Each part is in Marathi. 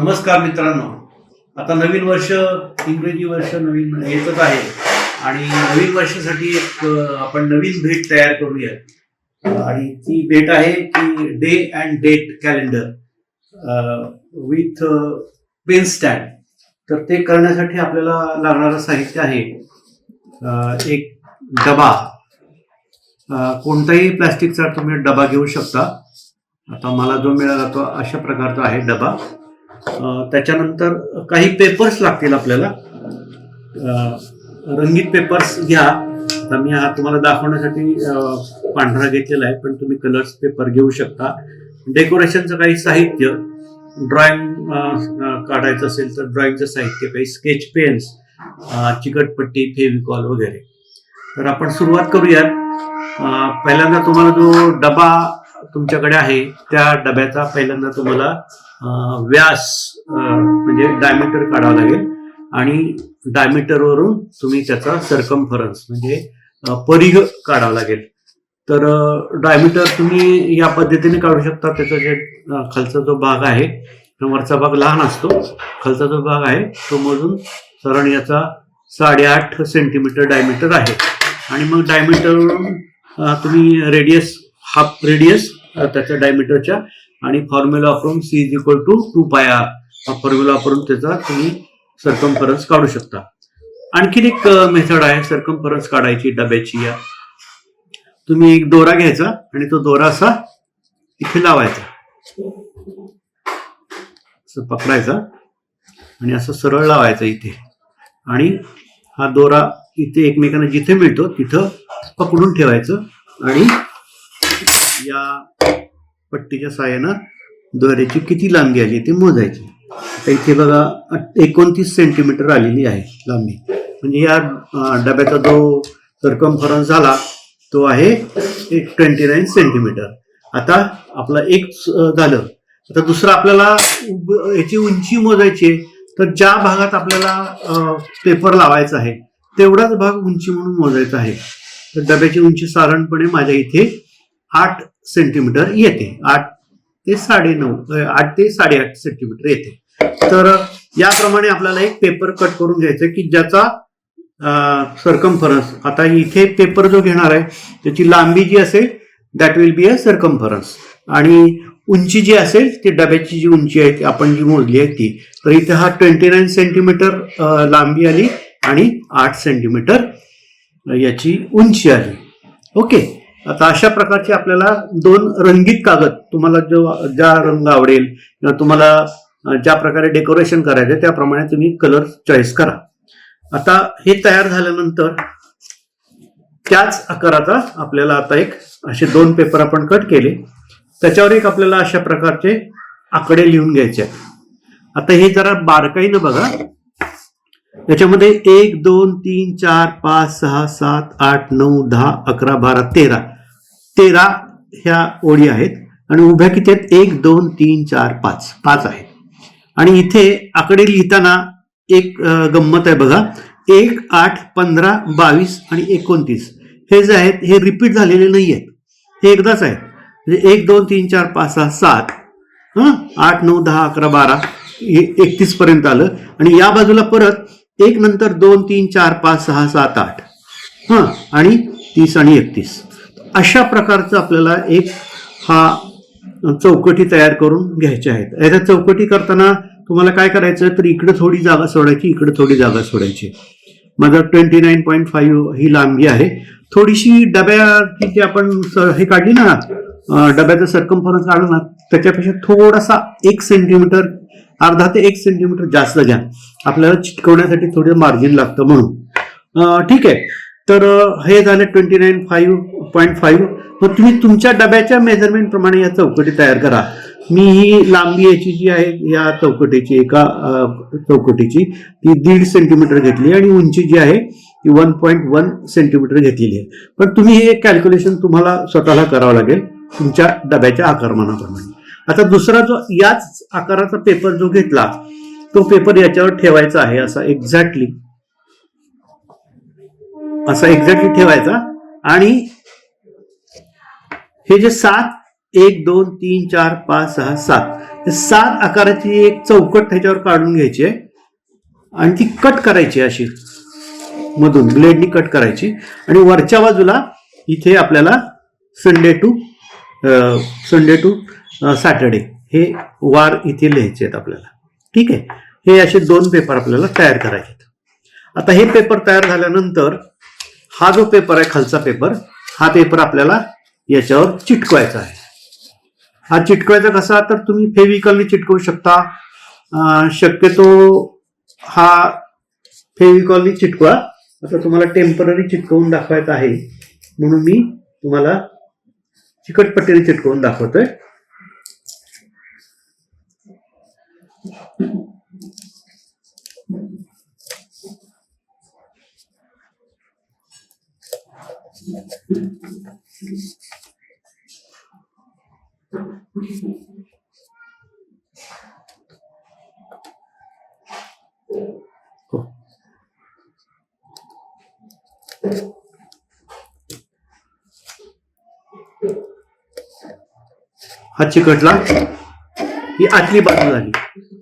नमस्कार मित्रांनो, आता नवीन वर्ष इंग्रजी वर्ष नवीन येतच आहे आणि नवीन वर्षासाठी एक आपण नवीन भेट तयार करूया आणि ती भेट आहे की day and date calendar with pen stand. तर ते करण्यासाठी आपल्याला लागणारं साहित्य आहे एक डबा. कोणताही प्लास्टिकचा तुम्ही डबा घेऊ शकता. आता मला जो मिळाला तो अशा प्रकारचा आहे डबा. त्याच्यानंतर काही पेपर्स लागतील आपल्याला. रंगीत पेपर्स घ्या. आता मी हा तुम्हाला दाखवण्यासाठी पांढरा घेतलेला आहे, पण तुम्ही कलर्स पेपर घेऊ शकता. डेकोरेशनचं काही साहित्य, ड्रॉइंग काढायचं असेल तर ड्रॉइंगचं साहित्य, काही स्केच पेन्स, चिकटपट्टी, फेविकॉल वगैरे. तर आपण सुरुवात करूयात. पहिल्यांदा तुम्हाला जो डबा तुमच्याकडे आहे त्या डब्याचा पहिल्यांदा तुम्हाला व्यास म्हणजे डायमीटर काढावं लागेल आणि डायमीटरवरून तुम्ही त्याचा सर्कम्फरन्स म्हणजे परिघ काढावं लागेल. तर डायमीटर तुम्ही या पद्धतीने काढू शकता. त्याचा जे खालचा जो भाग आहे, वरचा भाग लहान असतो, खालचा जो भाग आहे तो मोजून साधारण याचा 8.5 सेंटीमीटर डायमीटर आहे. आणि मग डायमीटरवरून तुम्ही रेडियस, हाफ रेडियस त्याच्या डायमीटरच्या आणि फॉर्म्युला वापरून C=2πr हा फॉर्म्युला वापरून त्याचा तुम्ही सर्कम्फरन्स काढू शकता. आणखीन एक मेथड आहे सर्कम्फरन्स काढायची डब्याची. या तुम्ही एक दोरा घ्यायचा आणि तो दोरा असा इथे लावायचा, असं पकडायचा आणि असं सरळ लावायचा इथे. आणि हा दोरा इथे एकमेकांना जिथे मिळतो तिथं पकडून ठेवायचं आणि या पट्टीच्या साहाय्यानं दोऱ्याची किती लांबी आली ते मोजायची. आता इथे बघा 29 सेंटीमीटर आलेली आहे लांबी. म्हणजे या डब्याचा जो सर्कम्फरन्स झाला तो आहे 29 सेंटीमीटर. आता आपला एक झालं. आता दुसरं आपल्याला याची उंची मोजायची आहे. तर ज्या भागात आपल्याला पेपर लावायचा आहे तेवढाच भाग उंची म्हणून मोजायचा आहे. तर डब्याची उंची साधारणपणे माझ्या इथे 8 सेंटीमीटर येते. 8 ते 8.5 सेंटीमीटर येते. तर याप्रमाणे आपल्याला एक पेपर कट करून घ्यायचा की ज्याचा सर्कम्फरन्स, आता इथे पेपर जो घेणार आहे त्याची लांबी जी असेल that will be a circumference आणि उंची जी असेल ती डब्याची जी उंची आहे ती आपण जी मोजली आहे ती. तर इथे हा 29 सेंटीमीटर लांबी आली आणि 8 सेंटीमीटर याची उंची आली. ओके. आता अशा प्रकारचे आपल्याला 2 रंगीत कागद, तुम्हाला ज्या रंग आवडेल किंवा तुम्हाला ज्या प्रकारे डेकोरेशन करायचं त्याप्रमाणे तुम्ही कलर चॉईस करा. आता हे तयार झाल्यानंतर त्याच आकाराचा आपल्याला आता एक असे 2 पेपर आपण कट केले, त्याच्यावर एक आपल्याला अशा प्रकारचे आकडे लिहून घ्यायचे आहेत. आता हे जरा बारकाईनं बघा. याच्यामध्ये 1 2 3 4 5 6 7 8 9 10 11 12 13 ह्या ओळी आहेत आणि उभ्या किती आहेत? 1 2 3 4 5 आहेत. आणि इथे आकडे लिहिताना एक गंमत आहे बघा. 1 8 15 22 आणि 29 हे जे आहेत हे रिपीट झालेले नाही आहेत, हे एकदाच आहेत. म्हणजे 1 2 3 4 5 6 7 8 9 10 11 12 31 पर्यंत आलं. आणि या बाजूला परत 1 नंतर 2 3 4 5 6 7 8 आणि 30 आणि 31 अशा प्रकारचं आपल्याला एक हा चौकटी तयार करून घ्यायच्या आहेत. याच्या चौकटी करताना तुम्हाला काय करायचं तर इकडे थोडी जागा सोडायची, इकडे थोडी जागा सोडायची. माझा 29.5 ही लांबी आहे. थोडीशी डब्याची जी आपण हे काढली ना, डब्याचं सर्कम्फरन्स काढलं ना, त्याच्यापेक्षा थोडासा 1 सेंटीमीटर, अर्धा ते 1 सेंटीमीटर जास्त घ्या. आपल्याला चिटकवण्यासाठी थोडं मार्जिन लागतं म्हणून. ठीक आहे. तर हे झाले 29.5. मग तुम्ही तुमच्या डब्याच्या मेजरमेंट प्रमाणे या चौकटी तयार करा. मी ही लांबी याची जी आहे या चौकटीची, एका चौकटीची ती 1.5 सेंटीमीटर घेतली आणि उंची जी आहे ती 1.1 सेंटीमीटर घेतलेली आहे. पण तुम्ही हे कॅल्क्युलेशन तुम्हाला स्वतःला करावं लागेल तुमच्या डब्याच्या आकारमानाप्रमाणे. आता दुसरा जो याच आकाराचा पेपर जो घेतला तो पेपर याच्यावर ठेवायचा आहे, असा एक्झॅक्टली ठेवायचा. आणि हे जे 7 1 2 3 4 5 6 7 7 आकाराची एक चौकट त्याच्यावर काढून घ्यायची आहे आणि ती कट करायची अशी मधून ब्लेडनी कट करायची आणि वरच्या बाजूला इथे आपल्याला संडे टू सॅटर्डे हे वार इथे लिहायचे आहेत आपल्याला. ठीक आहे, हे असे 2 पेपर आपल्याला तयार करायचे आहेत. आता हे पेपर तयार झाल्यानंतर हा जो पेपर आहे खालचा पेपर, हा पेपर आपल्याला याच्यावर चिटकवायचा आहे. हा चिटकवायचा कसा, तर तुम्ही फेविकॉलने चिटकवू शकता. शक्यतो हा फेविकॉलने चिटकवा. आता तुम्हाला टेम्पररी चिटकवून दाखवायचं आहे म्हणून मी तुम्हाला चिकटपट्टीने चिटकवून दाखवतोय. हा चिकटला, ही आतली बाजू झाली.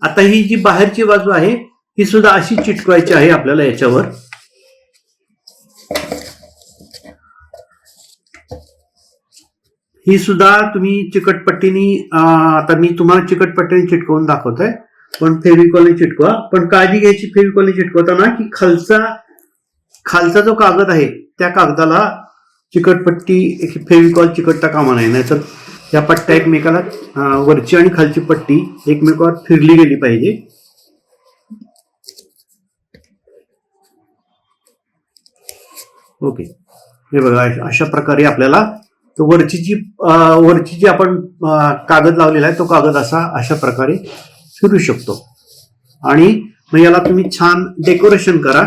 आता ही जी बाहेरची बाजू आहे ही सुद्धा अशी चिटकवायची आहे आपल्याला याच्यावर. ही सुद्धा तुम्ही चिकटपट्टीने, आता मी तुम्हाला चिकटपट्टीने चिटकवून दाखवतोय, पण फेविकॉलने चिटकवा. पण काळजी घ्यायची फेविकॉलने चिटकवताना की खालचा जो कागद आहे त्या कागदाला चिकटपट्टी फेविकॉल चिकटता कामा नये, नाहीतर या पट्ट्या एकमेकाला, वरची आणि खालची पट्टी एकमेकावर फिरली गेली पाहिजे. ओके, हे बघा अशा प्रकारे आपल्याला वरची जी आपण कागद लावलेला आहे तो कागद अशा प्रकारे फिरू शकतो. आणि मग याला तुम्ही छान डेकोरेशन करा.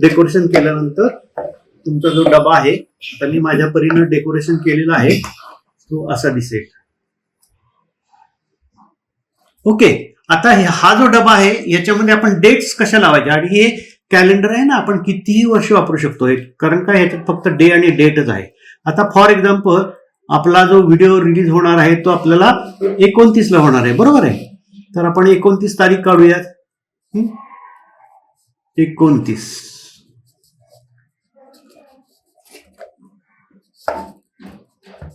डेकोरेशन केल्यानंतर तुमचा जो डबा आहे, आता मी माझ्या परीने डेकोरेशन केलेला आहे, तो असा दिसेल. ओके, आता हा जो डबा आहे याच्यामध्ये आपण डेट्स कशा लावायच्या, आणि हे कॅलेंडर आहे ना, आपण कितीही वर्ष वापरू शकतो, कारण काय ह्याच्यात फक्त डे आणि डेटच आहे. आता फॉर एक्झाम्पल आपला जो व्हिडिओ रिलीज होणार आहे तो आपल्याला 29 ला होणार आहे, बरोबर आहे. तर आपण 29 तारीख काढूयात. 29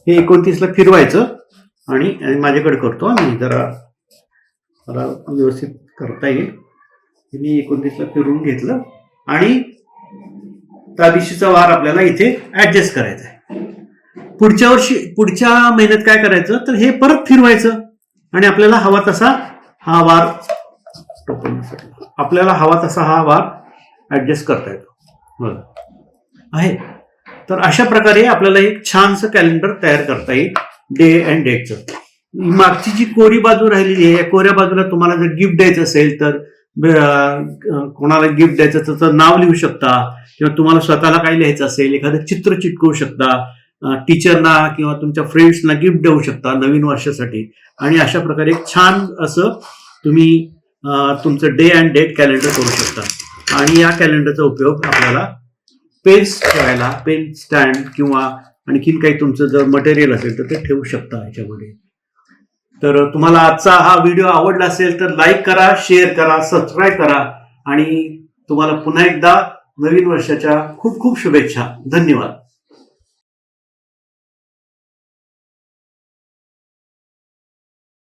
हे 29 ला फिरवायचं आणि माझ्याकडे करतो मी, जरा व्यवस्थित करता येईल. मी 29 ला फिरवून घेतलं आणि त्या दिवशीचा वार आपल्याला इथे ऍडजस्ट करायचा आहे. पुढच्या महिन्यात काय करायचं, तर हे परत फिरवायचं आणि आपल्याला हवा तसा हा वार ऍडजस्ट करता येतो आहे. तर अशा प्रकारे आपल्याला एक छानसं कॅलेंडर तयार करता येईल डे अँड डेटचं. मागची जी कोरी बाजू राहिलेली आहे, या कोऱ्या बाजूला तुम्हाला जर गिफ्ट द्यायचं असेल तर कोणाला गिफ्ट द्यायचं त्याचं नाव लिहू शकता, किंवा तुम्हाला स्वतःला काय लिहायचं असेल एखादं चित्र चिटकवू शकता, टीचरना किंवा तुमच्या फ्रेंड्सना गिफ्ट देऊ शकता नवीन वर्षासाठी. आणि अशा प्रकारे छान असं तुम्ही तुमचं डे अँड डेट कॅलेंडर करू शकता. आणि या कॅलेंडरचा उपयोग आपल्याला पेन्स ठेवायला, पेन स्टँड किंवा आणखीन काही तुमचं जर मटेरियल असेल तर ते ठेवू शकता याच्यामध्ये. तर तुम्हाला आजचा हा व्हिडिओ आवडला असेल तर लाईक करा, शेअर करा, सबस्क्राईब करा आणि तुम्हाला पुन्हा एकदा नवीन वर्षाच्या खूप खूप शुभेच्छा. धन्यवाद.